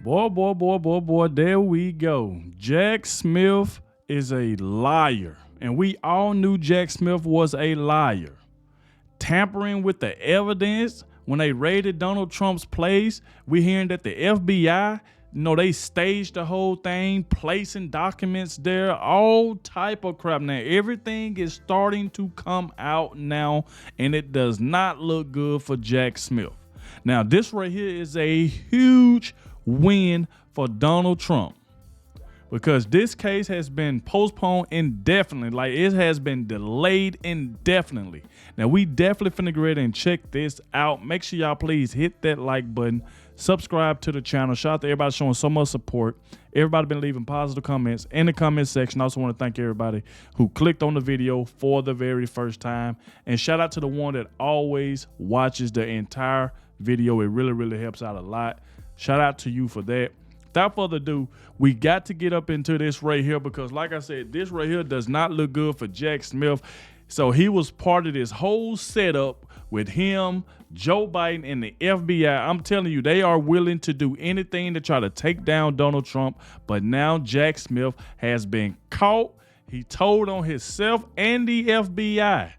Boy, there we go. Jack Smith is a liar. And we all knew Jack Smith was a liar. Tampering with the evidence. When they raided Donald Trump's place, we hearing that the FBI, they staged the whole thing, placing documents there, all type of crap. Now, everything is starting to come out now, and it does not look good for Jack Smith. Now, this right here is a huge win for Donald Trump because this case has been postponed indefinitely. Like, it has been delayed indefinitely. Now, we definitely finna go ahead and check this out. Make sure y'all please hit that like button, subscribe to the channel. Shout out to everybody showing so much support. Everybody been leaving positive comments in the comment section. I also want to thank everybody who clicked on the video for the very first time. And shout out to the one that always watches the entire video. It really helps out a lot. Shout out to you for that. Without further ado, we got to get up into this right here because, like I said, this right here does not look good for Jack Smith. So he was part of this whole setup with him, Joe Biden, and the FBI. I'm telling you, they are willing to do anything to try to take down Donald Trump. But now Jack Smith has been caught. He told on himself and the FBI.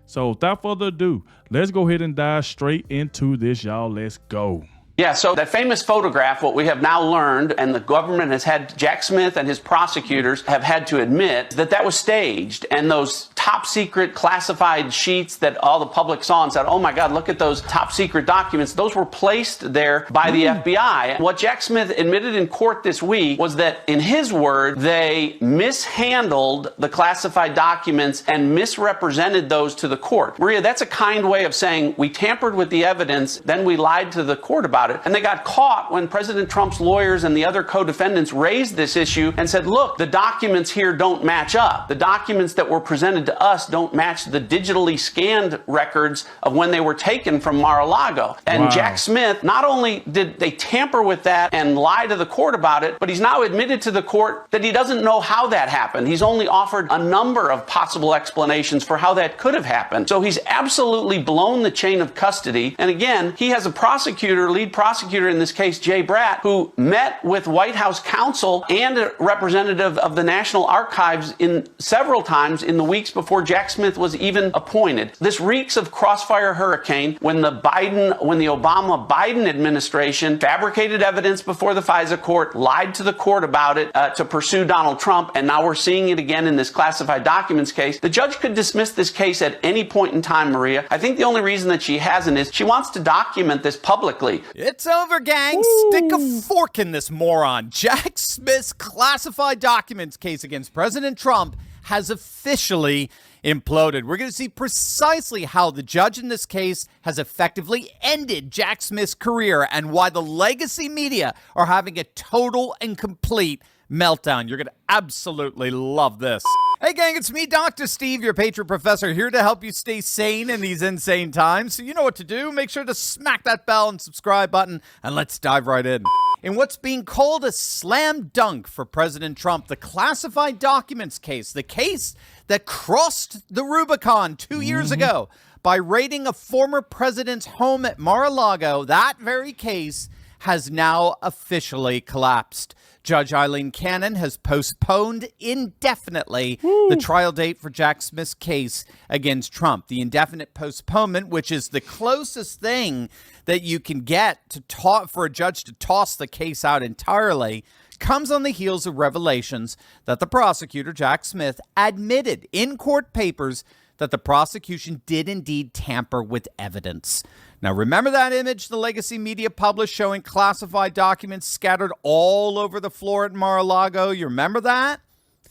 So without further ado, let's go ahead and dive straight into this, y'all. Let's go. Yeah, so that famous photograph, what we have now learned, and the government has had, Jack Smith and his prosecutors have had to admit that was staged. And those top secret classified sheets that all the public saw and said, oh my God, look at those top secret documents. Those were placed there by the FBI. What Jack Smith admitted in court this week was that, in his word, they mishandled the classified documents and misrepresented those to the court. Maria, that's a kind way of saying we tampered with the evidence, then we lied to the court about it. And they got caught when President Trump's lawyers and the other co-defendants raised this issue and said, look, the documents here don't match up. The documents that were presented to us don't match the digitally scanned records of when they were taken from Mar-a-Lago. And wow. Jack Smith, not only did they tamper with that and lie to the court about it, but he's now admitted to the court that he doesn't know how that happened. He's only offered a number of possible explanations for how that could have happened. So he's absolutely blown the chain of custody. And again, he has a prosecutor, lead prosecutor in this case, Jay Bratt, who met with White House counsel and a representative of the National Archives several times in the weeks before Jack Smith was even appointed. This reeks of crossfire hurricane when the Obama-Biden administration fabricated evidence before the FISA court, lied to the court about it to pursue Donald Trump, and now we're seeing it again in this classified documents case. The judge could dismiss this case at any point in time, Maria. I think the only reason that she hasn't is she wants to document this publicly. It's over, gang. Ooh. Stick a fork in this moron. Jack Smith's classified documents case against President Trump has officially imploded. We're going to see precisely how the judge in this case has effectively ended Jack Smith's career and why the legacy media are having a total and complete meltdown. You're going to absolutely love this. Hey gang, it's me, Dr. Steve, your Patriot Professor, here to help you stay sane in these insane times. So you know what to do. Make sure to smack that bell and subscribe button, and let's dive right in. In what's being called a slam dunk for President Trump, the classified documents case, the case that crossed the Rubicon 2 years ago by raiding a former president's home at Mar-a-Lago, that very case has now officially collapsed. Judge Eileen Cannon has postponed indefinitely the trial date for Jack Smith's case against Trump. The indefinite postponement, which is the closest thing that you can get to for a judge to toss the case out entirely, comes on the heels of revelations that the prosecutor, Jack Smith, admitted in court papers that the prosecution did indeed tamper with evidence. Now, remember that image the legacy media published showing classified documents scattered all over the floor at Mar-a-Lago? You remember that?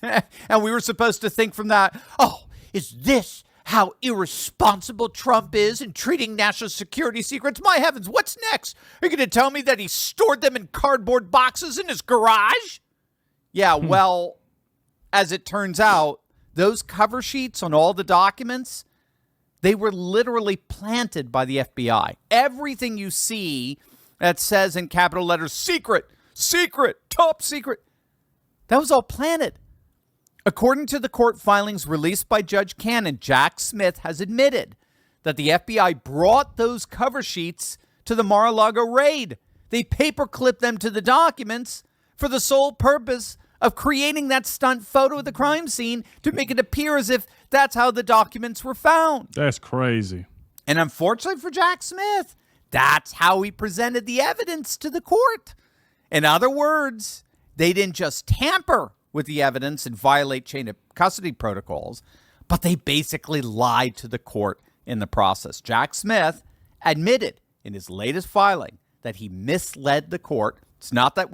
And we were supposed to think from that, oh, is this how irresponsible Trump is in treating national security secrets? My heavens, what's next? Are you going to tell me that he stored them in cardboard boxes in his garage? Yeah, well, as it turns out, those cover sheets on all the documents, they were literally planted by the FBI. Everything you see that says in capital letters, secret, secret, top secret, that was all planted. According to the court filings released by Judge Cannon, Jack Smith has admitted that the FBI brought those cover sheets to the Mar-a-Lago raid. They paperclip them to the documents for the sole purpose of creating that stunt photo of the crime scene to make it appear as if that's how the documents were found. That's crazy. And unfortunately for Jack Smith, that's how he presented the evidence to the court. In other words, they didn't just tamper with the evidence and violate chain of custody protocols, but they basically lied to the court in the process. Jack Smith admitted in his latest filing that he misled the court. It's not that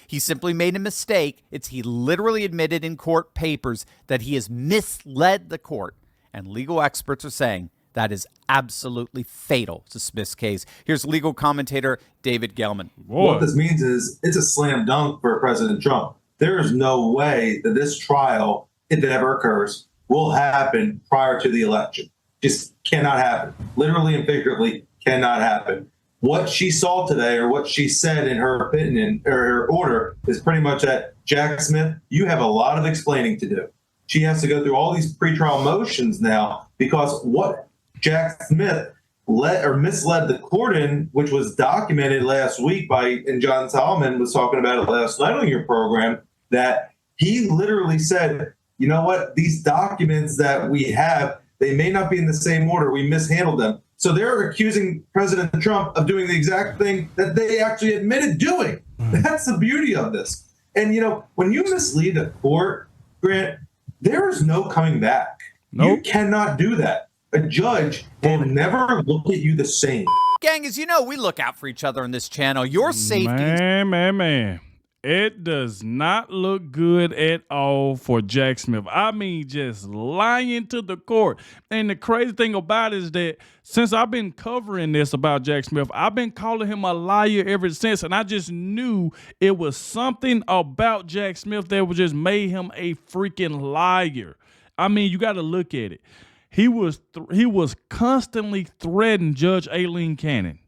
he simply made a mistake. It's he literally admitted in court papers that he has misled the court. And legal experts are saying that is absolutely fatal to Smith's case. Here's legal commentator David Gelman. What this means is it's a slam dunk for President Trump. There is no way that this trial, if it ever occurs, will happen prior to the election. Just cannot happen. Literally and figuratively cannot happen. What she saw today, or what she said in her opinion or her order, is pretty much that, Jack Smith, you have a lot of explaining to do. She has to go through all these pretrial motions now because what Jack Smith misled the court in, which was documented last week and John Solomon was talking about it last night on your program, that he literally said, you know what, these documents that we have, they may not be in the same order. We mishandled them. So they're accusing President Trump of doing the exact thing that they actually admitted doing. That's the beauty of this. And, when you mislead a court, Grant, there is no coming back. Nope. You cannot do that. A judge will never look at you the same. Gang, as you know, we look out for each other on this channel. Your safety. Man. It does not look good at all for Jack Smith. I mean, just lying to the court. And the crazy thing about it is that since I've been covering this about Jack Smith, I've been calling him a liar ever since. And I just knew it was something about Jack Smith that just made him a freaking liar. I mean, you got to look at it. He was constantly threatening Judge Aileen Cannon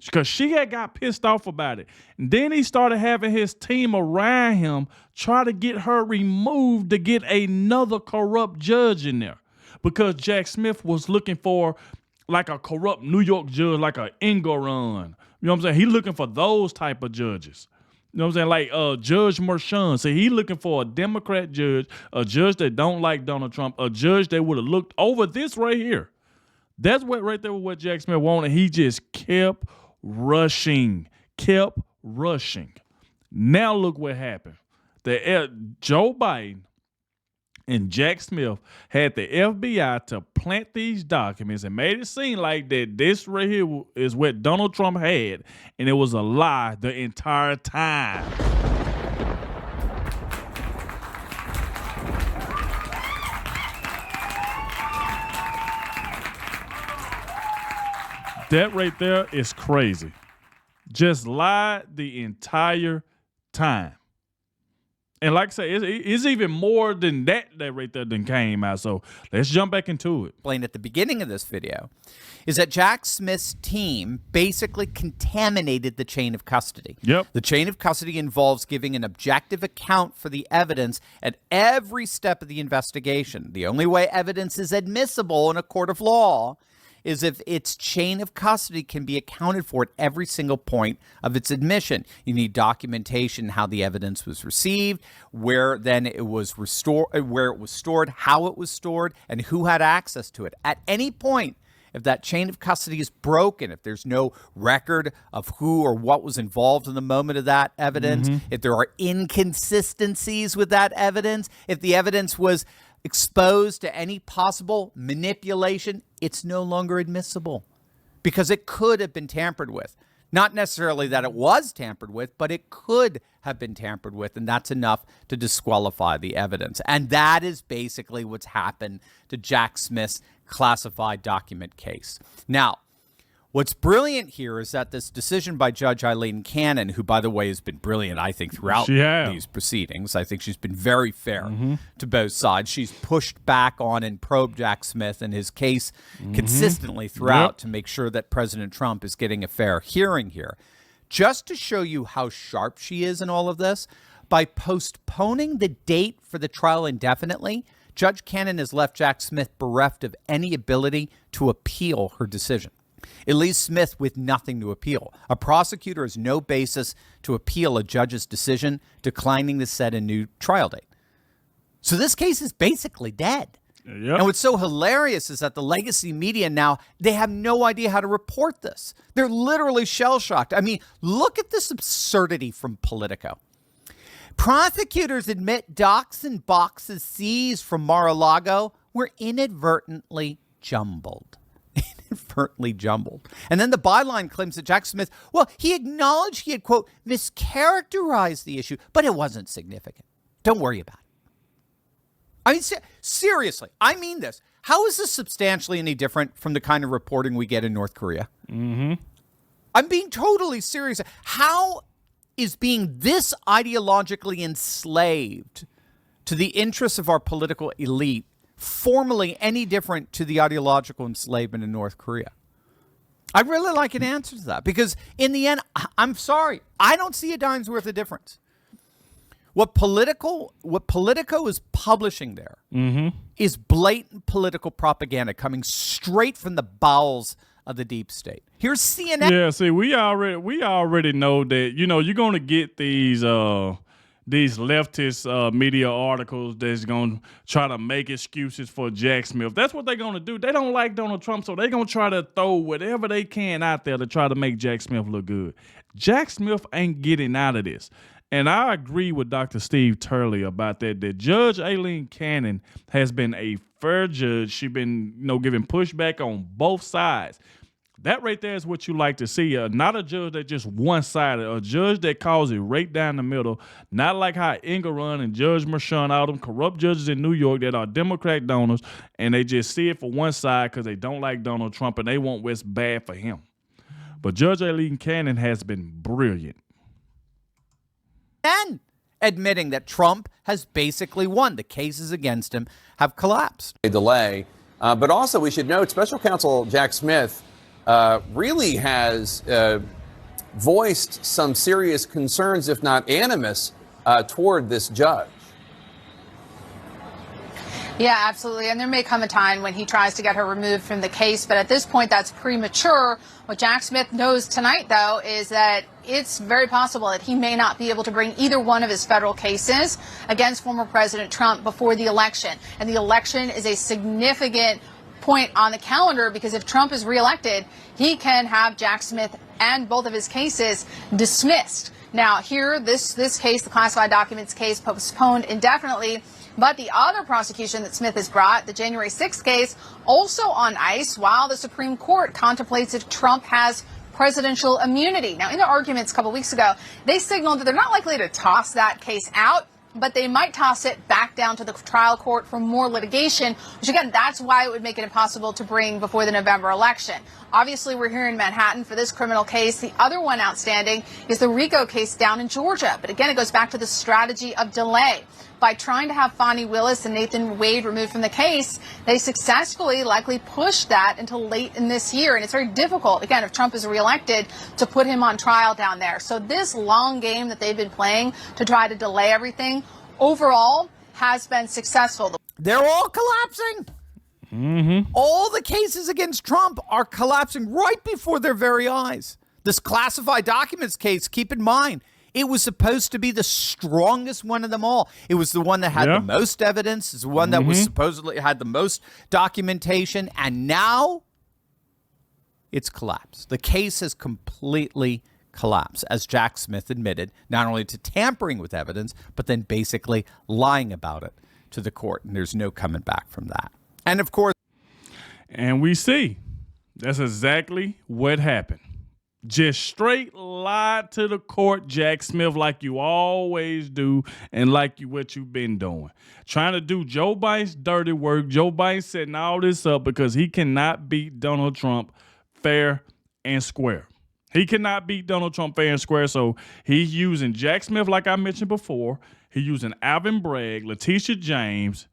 because she had got pissed off about it. And then he started having his team around him try to get her removed to get another corrupt judge in there, because Jack Smith was looking for like a corrupt New York judge, like a Engoron. You know what I'm saying? He looking for those type of judges. You know what I'm saying? Like Judge Mershon. So he looking for a Democrat judge, a judge that don't like Donald Trump, a judge that would have looked over this right here. That's what right there was what Jack Smith wanted. He just kept rushing. Now look what happened. Joe Biden and Jack Smith had the FBI to plant these documents and made it seem like that this right here is what Donald Trump had, and it was a lie the entire time. That right there is crazy. Just lied the entire time. And like I say, it's even more than that right there than came out. So let's jump back into it. Explained at the beginning of this video is that Jack Smith's team basically contaminated the chain of custody. Yep. The chain of custody involves giving an objective account for the evidence at every step of the investigation. The only way evidence is admissible in a court of law is if its chain of custody can be accounted for at every single point of its admission. You need documentation how the evidence was received, where then it was restored, where it was stored, how it was stored, and who had access to it. At any point, if that chain of custody is broken, if there's no record of who or what was involved in the moment of that evidence, if there are inconsistencies with that evidence, if the evidence was exposed to any possible manipulation, it's no longer admissible because it could have been tampered with. Not necessarily that it was tampered with, but it could have been tampered with, and that's enough to disqualify the evidence. And that is basically what's happened to Jack Smith's classified document case. Now, what's brilliant here is that this decision by Judge Aileen Cannon, who, by the way, has been brilliant, I think, throughout these proceedings. I think she's been very fair to both sides. She's pushed back on and probed Jack Smith and his case consistently throughout to make sure that President Trump is getting a fair hearing here. Just to show you how sharp she is in all of this, by postponing the date for the trial indefinitely, Judge Cannon has left Jack Smith bereft of any ability to appeal her decision. It leaves Smith with nothing to appeal. A prosecutor has no basis to appeal a judge's decision declining to set a new trial date. So this case is basically dead. Yep. And what's so hilarious is that the legacy media now, they have no idea how to report this. They're literally shell-shocked. I mean, look at this absurdity from Politico. Prosecutors admit docks and boxes seized from Mar-a-Lago were inadvertently jumbled. Inadvertently jumbled. And then the byline claims that Jack Smith, well, he acknowledged he had, quote, mischaracterized the issue, but it wasn't significant. Don't worry about it. I mean, seriously, I mean this. How is this substantially any different from the kind of reporting we get in North Korea? Mm-hmm. I'm being totally serious. How is being this ideologically enslaved to the interests of our political elite formally any different to the ideological enslavement in North Korea? I'd really like an answer to that, because in the end, I'm sorry, I don't see a dime's worth of difference. What Politico is publishing there is blatant political propaganda coming straight from the bowels of the deep state. Here's CNN. Yeah, see, we already know that, you're going to get these leftist media articles that's going to try to make excuses for Jack Smith. That's what they're going to do. They don't like Donald Trump, so they're going to try to throw whatever they can out there to try to make Jack Smith look good. Jack Smith ain't getting out of this. And I agree with Dr. Steve Turley about that Judge Aileen Cannon has been a fair judge. She's been, giving pushback on both sides. That right there is what you like to see. Not a judge that just one-sided, a judge that calls it right down the middle. Not like how Engelrun and Judge Merchan, all them corrupt judges in New York that are Democrat donors, and they just see it for one side because they don't like Donald Trump and they want what's bad for him. But Judge Aileen Cannon has been brilliant. And admitting that Trump has basically won. The cases against him have collapsed. A delay. But also we should note Special Counsel Jack Smith really has voiced some serious concerns, if not animus, toward this judge. Yeah, absolutely. And there may come a time when he tries to get her removed from the case. But at this point, that's premature. What Jack Smith knows tonight, though, is that it's very possible that he may not be able to bring either one of his federal cases against former President Trump before the election. And the election is a significant point on the calendar, because if Trump is reelected, he can have Jack Smith and both of his cases dismissed. Now, here, this case, the classified documents case, postponed indefinitely. But the other prosecution that Smith has brought, the January 6th case, also on ice while the Supreme Court contemplates if Trump has presidential immunity. Now, in their arguments a couple weeks ago, they signaled that they're not likely to toss that case out, but they might toss it back down to the trial court for more litigation, which, again, that's why it would make it impossible to bring before the November election. Obviously, we're here in Manhattan for this criminal case. The other one outstanding is the RICO case down in Georgia. But again, it goes back to the strategy of delay. By trying to have Fonnie Willis and Nathan Wade removed from the case, they successfully likely pushed that until late in this year. And it's very difficult, again, if Trump is reelected, to put him on trial down there. So this long game that they've been playing to try to delay everything overall has been successful. They're all collapsing. Mm-hmm. All the cases against Trump are collapsing right before their very eyes. This classified documents case, keep in mind, it was supposed to be the strongest one of them all. It was the one that had the most evidence. It's the one that was supposedly had the most documentation. And now it's collapsed. The case has completely collapsed, as Jack Smith admitted, not only to tampering with evidence, but then basically lying about it to the court. And there's no coming back from that. And of course, and we see that's exactly what happened. Just straight lied to the court, Jack Smith, like you always do, and like what you've been doing. Trying to do Joe Biden's dirty work. Joe Biden setting all this up because he cannot beat Donald Trump fair and square. He cannot beat Donald Trump fair and square, so he's using Jack Smith, like I mentioned before. He's using Alvin Bragg, Letitia James,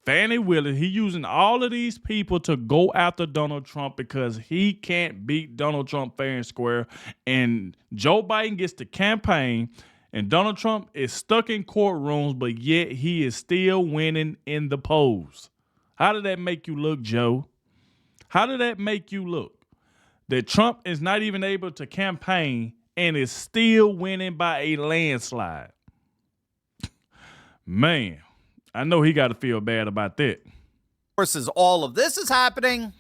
Fannie Willis. He's using all of these people to go after Donald Trump because he can't beat Donald Trump fair and square. And Joe Biden gets to campaign, and Donald Trump is stuck in courtrooms, but yet he is still winning in the polls. How did that make you look, Joe? How did that make you look? that Trump is not even able to campaign and is still winning by a landslide. Man, I know he got to feel bad about that. Of course, as all of this is happening,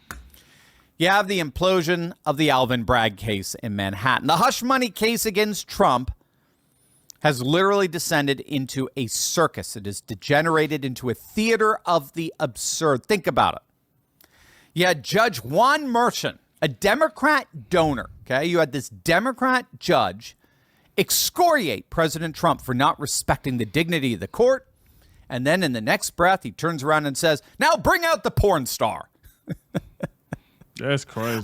you have the implosion of the Alvin Bragg case in Manhattan. The hush money case against Trump has literally descended into a circus. It has degenerated into a theater of the absurd. Think about it. You had Judge Juan Merchant, a Democrat donor, okay? You had this Democrat judge excoriate President Trump for not respecting the dignity of the court. And then in the next breath, he turns around and says, now bring out the porn star. That's crazy.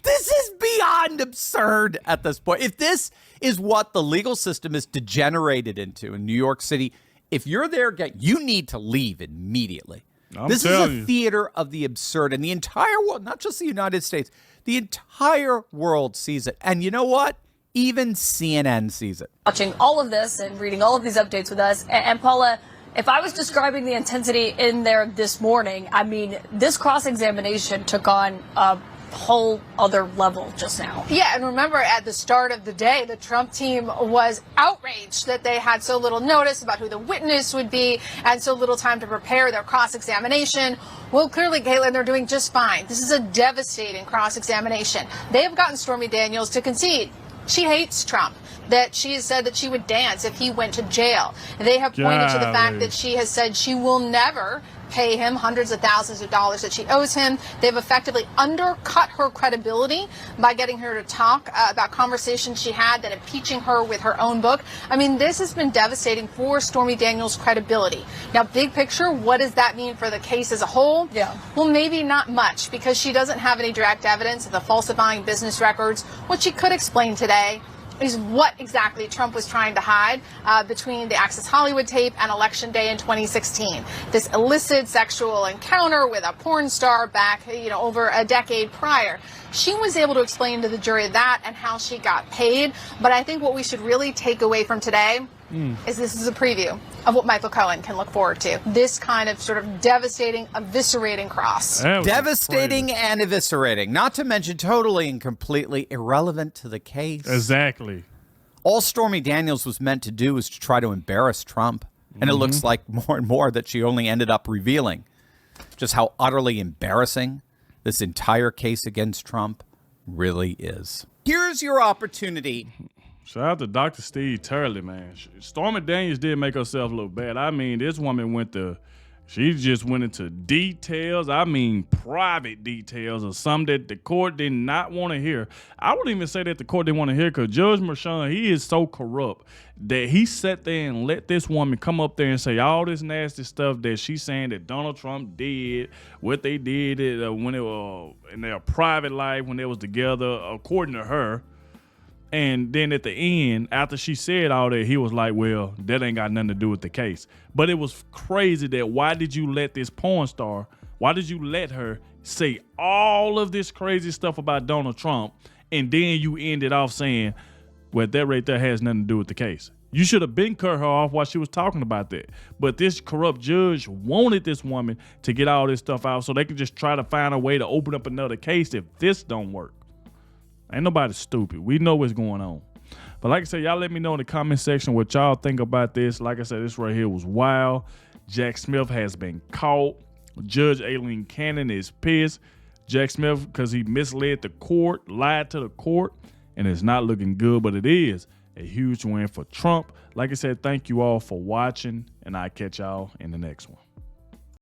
This is beyond absurd at this point. If this is what the legal system is degenerated into in New York City, if you're there, you need to leave immediately. This is a theater of the absurd, and the entire world, not just the United States, the entire world sees it. And you know what? Even CNN sees it. Watching all of this and reading all of these updates with us, and Paula, if I was describing the intensity in there this morning, I mean, this cross-examination took on a whole other level just now. Yeah, and remember at the start of the day, the Trump team was outraged that they had so little notice about who the witness would be and so little time to prepare their cross-examination. Well, clearly, Caitlin, they're doing just fine. This is a devastating cross-examination. They have gotten Stormy Daniels to concede she hates Trump, that she has said that she would dance if he went to jail. They have pointed to the fact that she has said she will never pay him hundreds of thousands of dollars that she owes him. They've effectively undercut her credibility by getting her to talk about conversations she had, then impeaching her with her own book. I mean, this has been devastating for Stormy Daniels' credibility. Now, big picture, what does that mean for the case as a whole? Yeah. Well, maybe not much, because she doesn't have any direct evidence of the falsifying business records. What she could explain today is what exactly Trump was trying to hide between the Access Hollywood tape and Election Day in 2016. This illicit sexual encounter with a porn star back, over a decade prior. She was able to explain to the jury that and how she got paid. But I think what we should really take away from today is this is a preview of what Michael Cohen can look forward to. This kind of sort of devastating, eviscerating cross. Devastating and eviscerating, not to mention totally and completely irrelevant to the case. Exactly. All Stormy Daniels was meant to do was to try to embarrass Trump. And it looks like more and more that she only ended up revealing just how utterly embarrassing this entire case against Trump really is. Here's your opportunity. Shout out to Dr. Steve Turley, man. Stormy Daniels did make herself look bad. I mean, this woman she just went into details. I mean, private details of some that the court did not want to hear. I wouldn't even say that the court didn't want to hear, because Judge Mershon, he is so corrupt that he sat there and let this woman come up there and say all this nasty stuff that she's saying that Donald Trump did, what they did when they were in their private life, when they was together, according to her. And then at the end, after she said all that, he was like, well, that ain't got nothing to do with the case. But it was crazy that why did you let this porn star, why did you let her say all of this crazy stuff about Donald Trump, and then you ended off saying, well, that right there has nothing to do with the case. You should have been cut her off while she was talking about that. But this corrupt judge wanted this woman to get all this stuff out so they could just try to find a way to open up another case if this don't work. Ain't nobody stupid. We know what's going on. But like I said, y'all let me know in the comment section what y'all think about this. Like I said, this right here was wild. Jack Smith has been caught. Judge Aileen Cannon is pissed. Jack Smith, because he misled the court, lied to the court, and it's not looking good, but it is a huge win for Trump. Like I said, thank you all for watching, and I'll catch y'all in the next one.